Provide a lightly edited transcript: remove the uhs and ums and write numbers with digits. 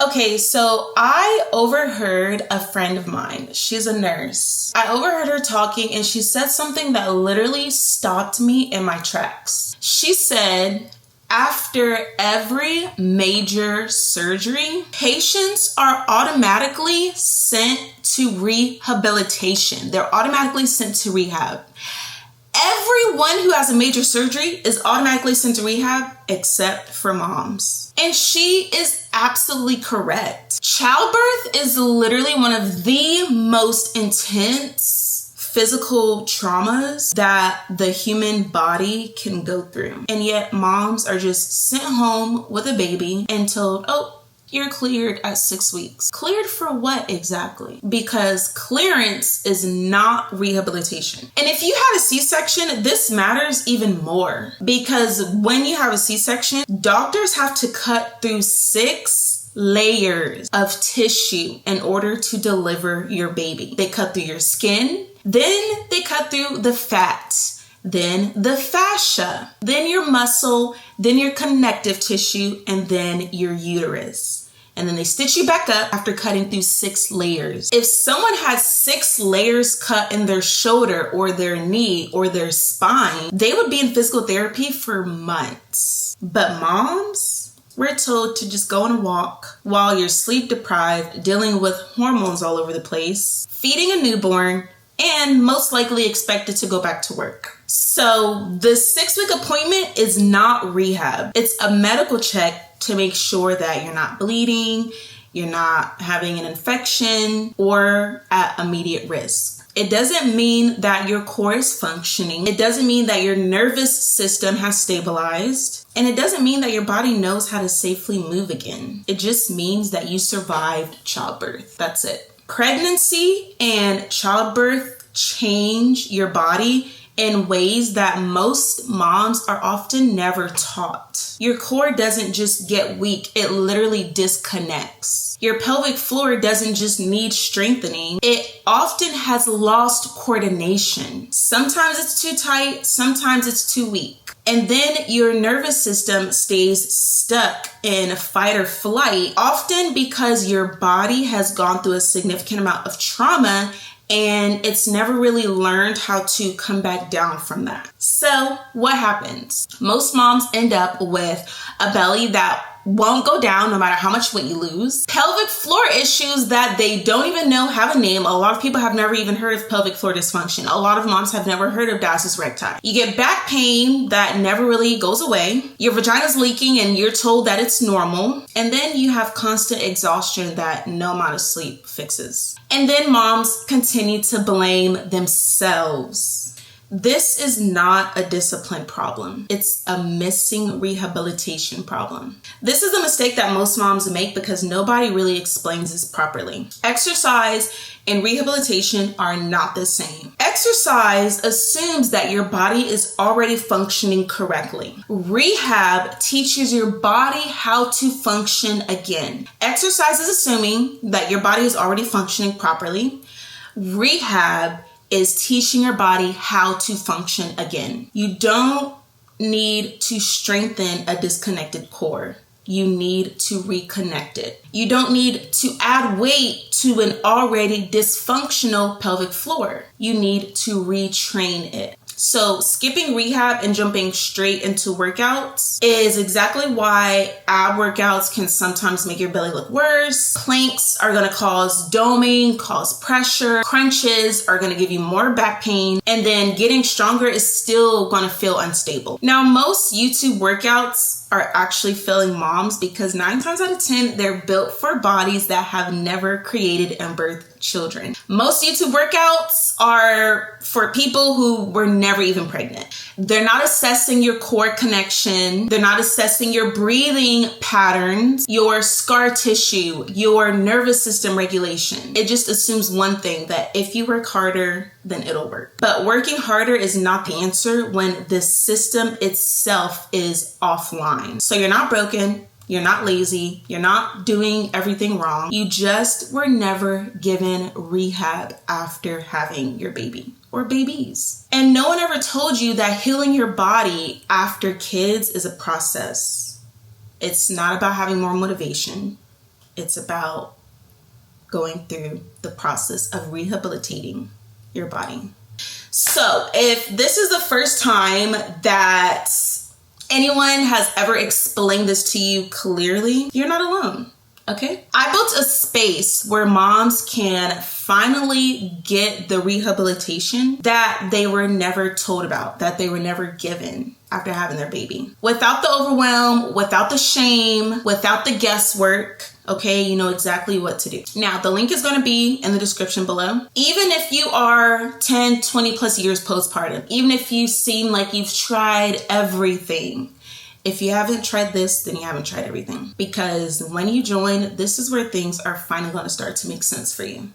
Okay, so I overheard a friend of mine. She's a nurse. I overheard her talking and she said something that literally stopped me in my tracks. She said, after every major surgery, patients are automatically sent to rehabilitation. They're automatically sent to rehab. Everyone who has a major surgery is automatically sent to rehab except for moms. And she is absolutely correct. Childbirth is literally one of the most intense physical traumas that the human body can go through. And yet moms are just sent home with a baby and told, oh, you're cleared at 6 weeks. Cleared for what exactly? Because clearance is not rehabilitation. And if you had a C-section, this matters even more. Because when you have a C-section, doctors have to cut through 6 layers of tissue in order to deliver your baby. They cut through your skin, then they cut through the fat, then the fascia, then your muscle, then your connective tissue, and then your uterus. And then they stitch you back up after cutting through 6 layers. If someone has 6 layers cut in their shoulder or their knee or their spine, they would be in physical therapy for months. But moms, we're told to just go on a walk while you're sleep deprived, dealing with hormones all over the place, feeding a newborn, and most likely expected to go back to work. So the 6-week appointment is not rehab. It's a medical check to make sure that you're not bleeding, you're not having an infection, or at immediate risk. It doesn't mean that your core is functioning. It doesn't mean that your nervous system has stabilized. And it doesn't mean that your body knows how to safely move again. It just means that you survived childbirth. That's it. Pregnancy and childbirth change your body in ways that most moms are often never taught. Your core doesn't just get weak, it literally disconnects. Your pelvic floor doesn't just need strengthening, it often has lost coordination. Sometimes it's too tight, sometimes it's too weak. And then your nervous system stays stuck in fight or flight, often because your body has gone through a significant amount of trauma and it's never really learned how to come back down from that. So what happens? Most moms end up with a belly that won't go down no matter how much weight you lose. Pelvic floor issues that they don't even know have a name. A lot of people have never even heard of pelvic floor dysfunction. A lot of moms have never heard of diastasis recti. You get back pain that never really goes away. Your vagina's leaking and you're told that it's normal. And then you have constant exhaustion that no amount of sleep fixes. And then moms continue to blame themselves. This is not a discipline problem. It's a missing rehabilitation problem. This is a mistake that most moms make because nobody really explains this properly. Exercise and rehabilitation are not the same. Exercise assumes that your body is already functioning correctly. Rehab teaches your body how to function again. Exercise is assuming that your body is already functioning properly. Rehab is teaching your body how to function again. You don't need to strengthen a disconnected core. You need to reconnect it. You don't need to add weight to an already dysfunctional pelvic floor. You need to retrain it. So skipping rehab and jumping straight into workouts is exactly why ab workouts can sometimes make your belly look worse. Planks are going to cause doming, cause pressure. Crunches are going to give you more back pain. And then getting stronger is still going to feel unstable. Now, most YouTube workouts are actually failing moms because 9 times out of 10, they're built for bodies that have never created and birthed children. Most YouTube workouts are for people who were never even pregnant. They're not assessing your core connection. They're not assessing your breathing patterns, your scar tissue, your nervous system regulation. It just assumes one thing, that if you work harder, then it'll work. But working harder is not the answer when the system itself is offline. So you're not broken. You're not lazy. You're not doing everything wrong. You just were never given rehab after having your baby or babies. And no one ever told you that healing your body after kids is a process. It's not about having more motivation. It's about going through the process of rehabilitating your body. So if this is the first time that anyone has ever explained this to you clearly, you're not alone. Okay? I built a space where moms can finally get the rehabilitation that they were never told about, that they were never given after having their baby. Without the overwhelm, without the shame, without the guesswork. Okay, you know exactly what to do. Now, the link is going to be in the description below. Even if you are 10, 20 plus years postpartum, even if you seem like you've tried everything, if you haven't tried this, then you haven't tried everything. Because when you join, this is where things are finally going to start to make sense for you.